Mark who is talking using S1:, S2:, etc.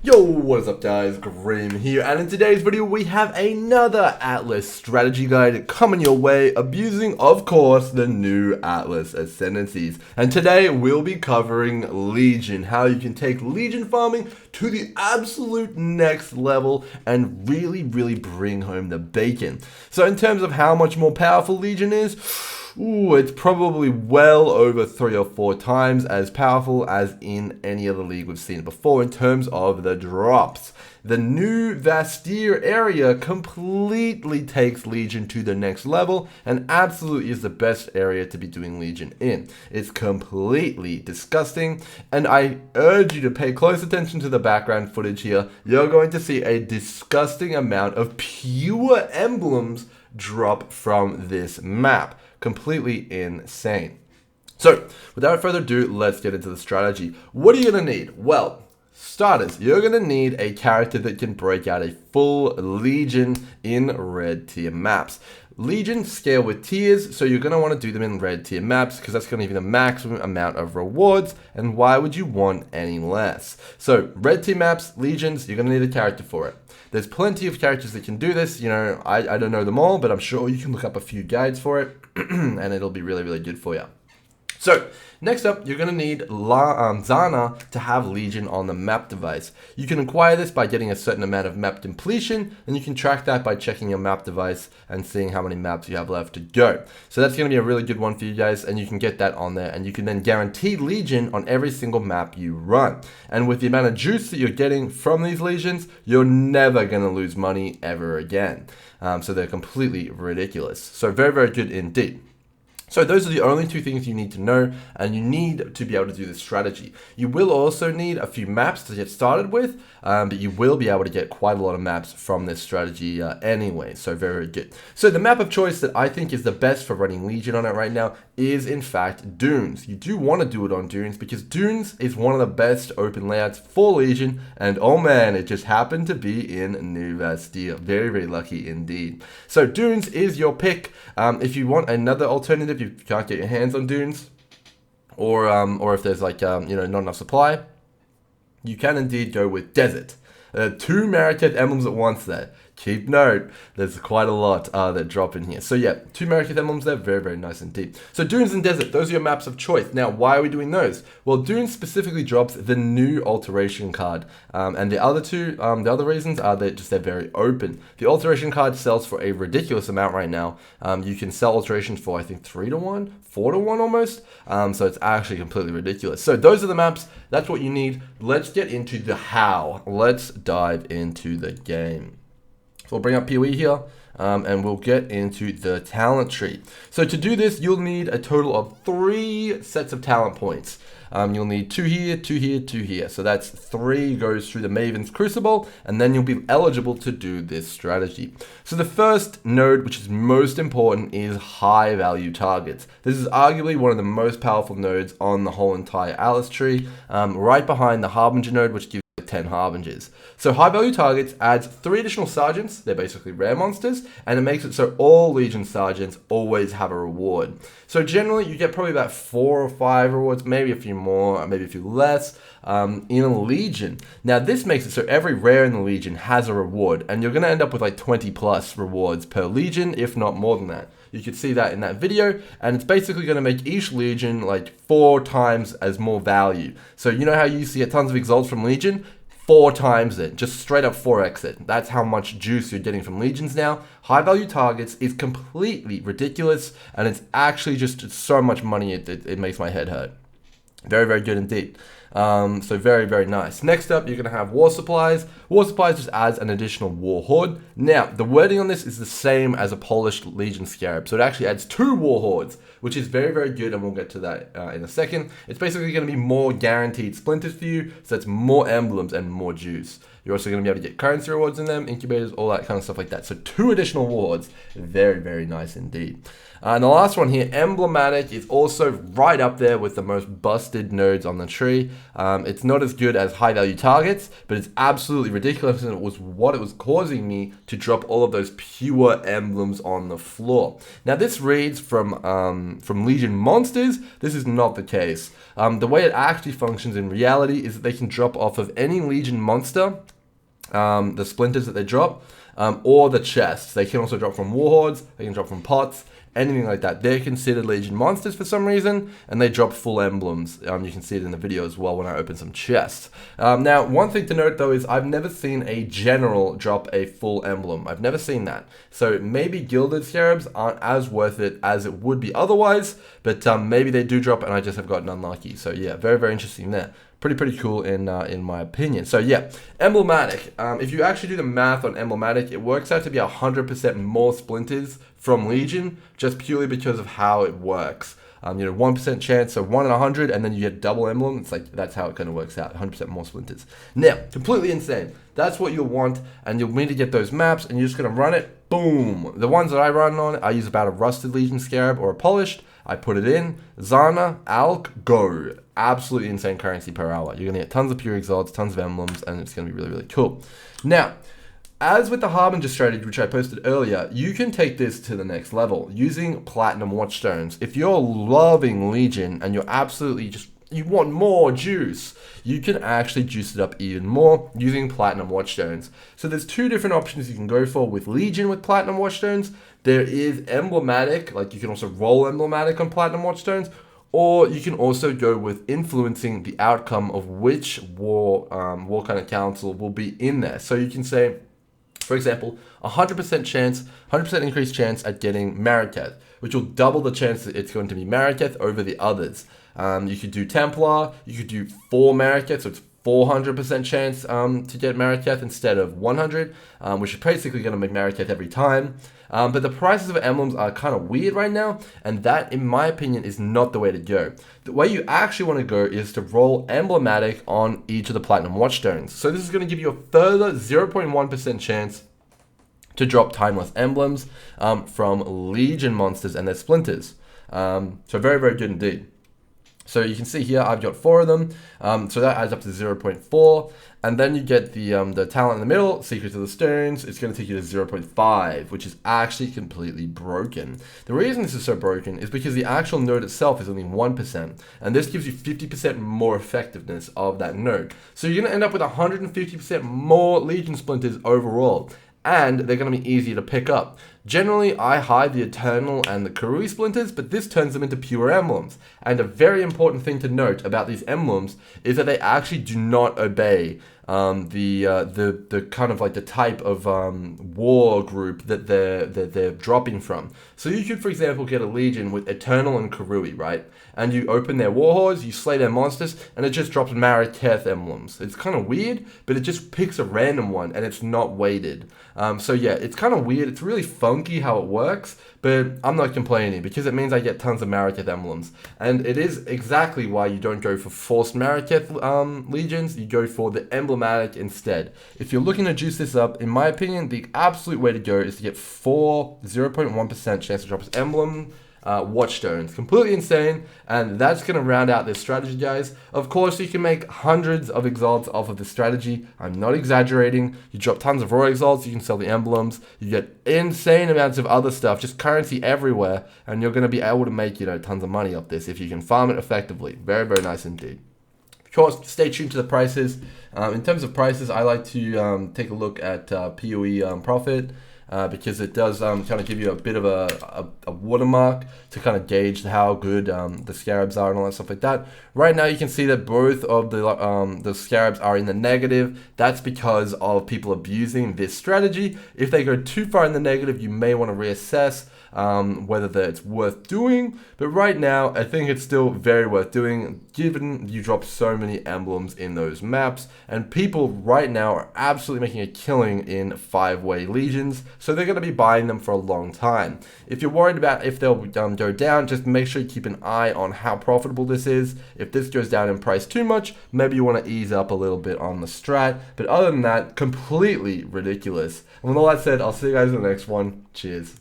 S1: Yo, what is up guys, Grim here, and in today's video we have another Atlas strategy guide coming your way, abusing, of course, the new Atlas ascendancies. And today we'll be covering Legion, how you can take Legion farming to the absolute next level and really bring home the bacon. So in terms of how much more powerful Legion is, it's probably well over 3 or 4 times as powerful as in any other league we've seen before in terms of the drops. The new Vastir area completely takes Legion to the next level and absolutely is the best area to be doing Legion in. It's completely disgusting, and I urge you to pay close attention to the background footage here. You're going to see a disgusting amount of pure emblems drop from this map. Completely insane. So, without further ado, let's get into the strategy. What are you going to need? Well, starters, you're going to need a character that can break out a full Legion in red tier maps. Legion scale with tiers, so you're going to want to do them in red tier maps because that's going to give you the maximum amount of rewards, and why would you want any less? So, red tier maps, Legions, you're going to need a character for it. There's plenty of characters that can do this. You know, I don't know them all, but I'm sure you can look up a few guides for it, and it'll be really good for you. So, next up, you're going to need Zana to have Legion on the map device. You can acquire this by getting a certain amount of map completion, and you can track that by checking your map device and seeing how many maps you have left to go. So that's going to be a really good one for you guys, and you can get that on there, and you can then guarantee Legion on every single map you run. And with the amount of juice that you're getting from these Legions, you're never going to lose money ever again. So they're completely ridiculous. So very good indeed. So those are the only 2 things you need to know, and you need to be able to do this strategy. You will also need a few maps to get started with, but you will be able to get quite a lot of maps from this strategy anyway, so very good. So the map of choice that I think is the best for running Legion on it right now is in fact Dunes. You do want to do it on Dunes because Dunes is one of the best open layouts for Legion, and oh man, it just happened to be in New Vastir. Very lucky indeed. So Dunes is your pick. If you want another alternative, you can't get your hands on Dunes, or if there's like not enough supply, you can indeed go with Desert. 2 Mariketh emblems at once there. Keep note, there's quite a lot that drop in here. So yeah, 2 Mariketh emblems there, very nice indeed. So Dunes and Desert, those are your maps of choice. Now, why are we doing those? Well, Dunes specifically drops the new alteration card, and the other two, the other reasons are that they're very open. The alteration card sells for a ridiculous amount right now. You can sell alterations for I think 3 to 1, 4 to 1 almost. So it's actually completely ridiculous. So those are the maps. That's what you need. Let's get into the how. Let's dive into the game. So we'll bring up PoE here, and we'll get into the talent tree. So to do this, you'll need a total of 3 sets of talent points. You'll need 2 here, 2 here, 2 here. So that's 3 goes through the Maven's Crucible, and then you'll be eligible to do this strategy. So the first node, which is most important, is high value targets. This is arguably one of the most powerful nodes on the whole entire Atlas tree, right behind the Harbinger node, which gives 10 Harbingers. So high value targets adds 3 additional sergeants. They're basically rare monsters, and it makes it so all Legion sergeants always have a reward. So generally you get probably about 4 or 5 rewards, maybe a few more, maybe a few less in a Legion. Now this makes it so every rare in the Legion has a reward, and you're going to end up with like 20 plus rewards per Legion, if not more than that. You could see that in that video, and it's basically going to make each Legion like 4 times as more value. So you know how you used to get tons of exalts from Legion? 4 times it, just straight up 4x it. That's how much juice you're getting from Legions now. High value targets is completely ridiculous, and it's actually just so much money it makes my head hurt. Very good indeed. So very nice. Next up, you're going to have War Supplies. War Supplies just adds an additional War Horde. Now, the wording on this is the same as a polished Legion Scarab. So it actually adds 2 War Hordes, which is very good, and we'll get to that in a second. It's basically going to be more guaranteed splinters for you, so it's more emblems and more juice. You're also going to be able to get currency rewards in them, incubators, all that kind of stuff like that. So 2 additional wards, very nice indeed. And the last one here, Emblematic, is also right up there with the most busted nodes on the tree. It's not as good as high value targets, but it's absolutely ridiculous, and it was what it was causing me to drop all of those pure emblems on the floor. Now this reads from Legion monsters. This is not the case. The way it actually functions in reality is that they can drop off of any Legion monster, the splinters that they drop, or the chests. They can also drop from warhords, they can drop from pots, anything like that. They're considered Legion monsters for some reason, and they drop full emblems. You can see it in the video as well when I open some chests. Now, one thing to note though is I've never seen a general drop a full emblem. I've never seen that. So maybe gilded scarabs aren't as worth it as it would be otherwise, but maybe they do drop and I just have gotten unlucky. So yeah, very, very interesting there. Pretty cool in my opinion. So yeah, emblematic. If you actually do the math on emblematic, it works out to be 100% more splinters from Legion, just purely because of how it works. 1% chance, so 1 in 100, and then you get double emblem. It's like, that's how it kind of works out, 100% more splinters. Now, completely insane. That's what you'll want, and you'll need to get those maps, and you're just going to run it, boom. The ones that I run on, I use about a rusted Legion scarab or a polished. I put it in, Zana, Alk, go. Absolutely insane currency per hour. You're going to get tons of pure exalts, tons of emblems, and it's going to be really, really cool. Now, as with the Harbinger strategy, which I posted earlier, you can take this to the next level using Platinum Watchstones. If you're loving Legion and you're absolutely you want more juice, you can actually juice it up even more using Platinum Watchstones. So there's two different options you can go for with Legion with Platinum Watchstones. There is emblematic, like you can also roll emblematic on Platinum Watchstones, or you can also go with influencing the outcome of which war kind of council will be in there. So you can say, for example, 100% chance, 100% increased chance at getting Mariketh, which will double the chance that it's going to be Mariketh over the others. You could do Templar, you could do 4 Mariketh, so it's 400% chance to get Mariketh instead of 100, which is basically going to make Mariketh every time. But the prices of emblems are kind of weird right now, and that, in my opinion, is not the way to go. The way you actually want to go is to roll emblematic on each of the Platinum Watchstones. So this is going to give you a further 0.1% chance to drop timeless emblems from Legion monsters and their splinters. So very, very good indeed. So you can see here, I've got 4 of them, so that adds up to 0.4, and then you get the talent in the middle, Secrets of the Stones. It's going to take you to 0.5, which is actually completely broken. The reason this is so broken is because the actual node itself is only 1%, and this gives you 50% more effectiveness of that node. So you're going to end up with 150% more Legion splinters overall, and they're going to be easier to pick up. Generally, I hide the Eternal and the Karui splinters, but this turns them into pure emblems. And a very important thing to note about these emblems is that they actually do not obey the kind of like the type of war group that they're dropping from. So you could, for example, get a Legion with Eternal and Karui, right? And you open their warhords, you slay their monsters, and it just drops Mariketh emblems. It's kind of weird, but it just picks a random one, and it's not weighted. So yeah, it's kind of weird. It's really funky how it works, but I'm not complaining because it means I get tons of Mariketh emblems. And it is exactly why you don't go for forced Mariketh legions, you go for the emblematic instead. If you're looking to juice this up, in my opinion, the absolute way to go is to get 4 0.1% chance to drop as emblem Watchstones. Completely insane, and that's going to round out this strategy, guys. Of course, you can make hundreds of exalts off of this strategy. I'm not exaggerating. You drop tons of raw exalts, you can sell the emblems, you get insane amounts of other stuff, just currency everywhere, and you're going to be able to make, tons of money off this if you can farm it effectively. Very, very nice indeed. Of course, stay tuned to the prices. In terms of prices, I like to take a look at PoE profit. Because it does kind of give you a bit of a watermark to kind of gauge how good the scarabs are and all that stuff like that. Right now you can see that both of the scarabs are in the negative. That's because of people abusing this strategy. If they go too far in the negative, you may want to reassess whether it's worth doing. But right now, I think it's still very worth doing, given you drop so many emblems in those maps. And people right now are absolutely making a killing in 5-way legions, so they're going to be buying them for a long time. If you're worried about if they'll go down, just make sure you keep an eye on how profitable this is. If this goes down in price too much, maybe you want to ease up a little bit on the strat. But other than that, completely ridiculous. And with all that said, I'll see you guys in the next one. Cheers.